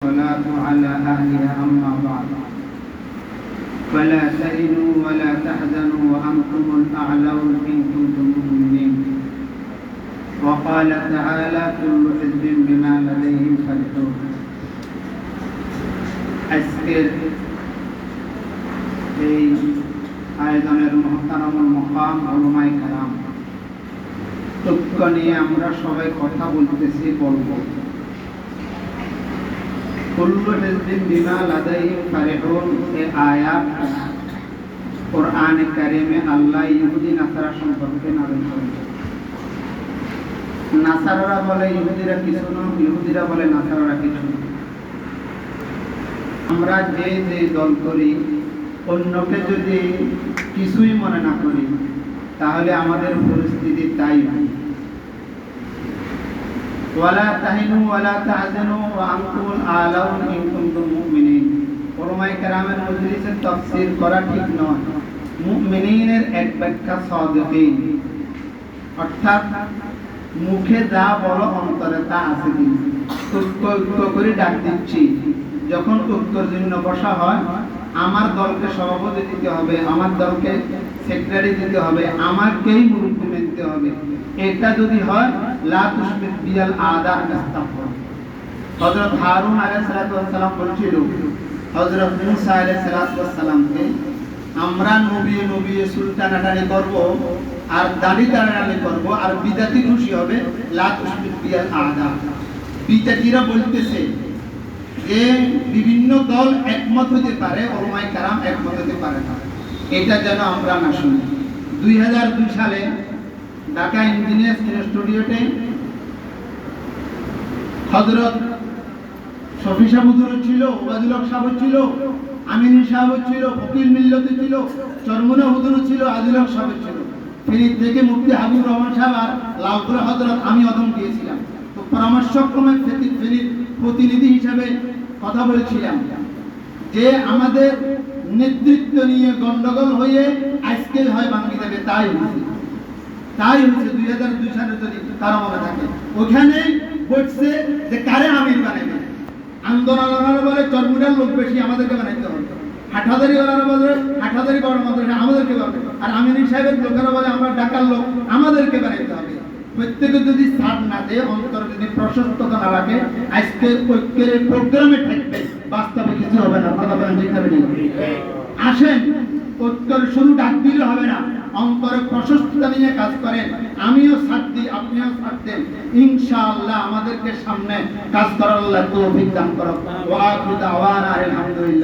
الصلاة على أهلها أما بعد فلا تهنوا ولا تحزنوا وأنتم الأعلون إن كنتم مؤمنين وقال تعالى كل حزب بما لديهم فرحون আজকের এই আয়োজনের মুহতারামুল মুকাম উলামায়ে কেরাম ঐক্য নিয়ে আমরা সবাই কথা বলতেছি বলবো কুল্লু হিজবিন বিমা লাদাইহিম ফারিহুন এই আয়াত কোরআনে কারিমে আল্লাহ ইহুদি নাসারা সম্পর্কে নাযিল করেছেন। নাসারারা বলে ইহুদিরা কিছু না, ইহুদিরা বলে নাসারারা কিছু না। আমরা যে যে দল করি অন্যকে যদি কিছুই মনে না করি তাহলে আমাদের পরিস্থিতি তাই হয়। ওয়ালা তাহিনু ওয়ালা তাহজানু ওয়া আনতুমুল আ'লাউন ইন কুনতুম মুমিনিন। উলামায়ে কেরামের মজলিসে তাফসীর করা ঠিক নয়। মুমিনিনের এক ব্যাখ্যা সাদিকিন, অর্থাৎ মুখে যা বলো অন্তরে তা আছে কি। ঐক্য করে ডাক দিচ্ছি, যখন ঐক্যের জন্য বসা হয় আমার দলকে সভাপতি দিতে হবে, আমার দলকে সেক্রেটারি দিতে হবে, আমাকেই মুরব্বি মানতে হবে। এটা যদি হয় লা তুশমিত বিল আদার ইস্তাগফর। হযরত হারুন আলাইহিস সালাম বলেছিল হযরত মুসা আলাইহিস সালামকে, আমরা নবী নবী সুলতানাটানি করব আর দাড়ি টানাটানি করব আর বিদাতি খুশি হবে, লা তুশমিত বিল আদা। বিদাতিরা বলতেছে যে বিভিন্ন দল একমত হতে পারে, উলামায়ে কেরাম একমত হতে পারে না, এটা যেন আমরা না শুনি। 2002 সালে ঢাকা ইঞ্জিনিয়ার্স ইনস্টিটিউটে হযরত শফি সাহেব হুজুর ছিল, ওবায়দুল হক সাহেব ছিল, আমিনী সাহেব ছিল, ফকির মিল্লতি ছিল, চরমুনা হুজুর ছিল, আদিল হক সাহেব ছিল। ফেনীর থেকে মুফতি হাবিবুর রহমান সাহেব আর লাউপুরা হযরত আমি অদম গিয়েছিলাম। তো পরামর্শক্রমে ফেনীর প্রতিনিধি হিসেবে কথা বলেছিলাম যে আমাদের নেতৃত্ব নিয়ে গন্ডগোল হয়ে আজকে হয় ভাঙি যাবে। তাই হয়েছে 2002 সালে যদি কারো মনে থাকে ওখানে বলছে যে কারে আমির বানাবে। আন্দোলনের বলে চরমুনার লোক বেশি, আমাদেরকে বানাইতে হবে। হাটহাজারি ওলারা বলে হাটহাজারি বড় মাদ্রাসা আমাদেরকে বানাবে, আর আমিনী সাহেবের লোকেরা বলে আমরা ঢাকার লোক আমাদেরকে বানাইতে হবে। প্রত্যেকে যদি ছাড় না দেয়, অন্তর যদি প্রশস্ততা না রাখে, আজকে ঐক্যের প্রোগ্রামে থাকবে, বাস্তবে কিছু হবে না। কথা বলেন ঠিক হবে না? আসেন ঐক্যের শুরু ডাক দিলে হবে না, অন্তরে প্রশস্ততা নিয়ে কাজ করেন। আমিও সাথ দিই, আপনিও সাথ দেন, ইনশাআল্লাহ আমাদেরকে সামনে কাজ করার আল্লাহ তৌফিক দান করুন। ওয়া আখিরু দাওয়ানা আলহামদুলিল্লাহ।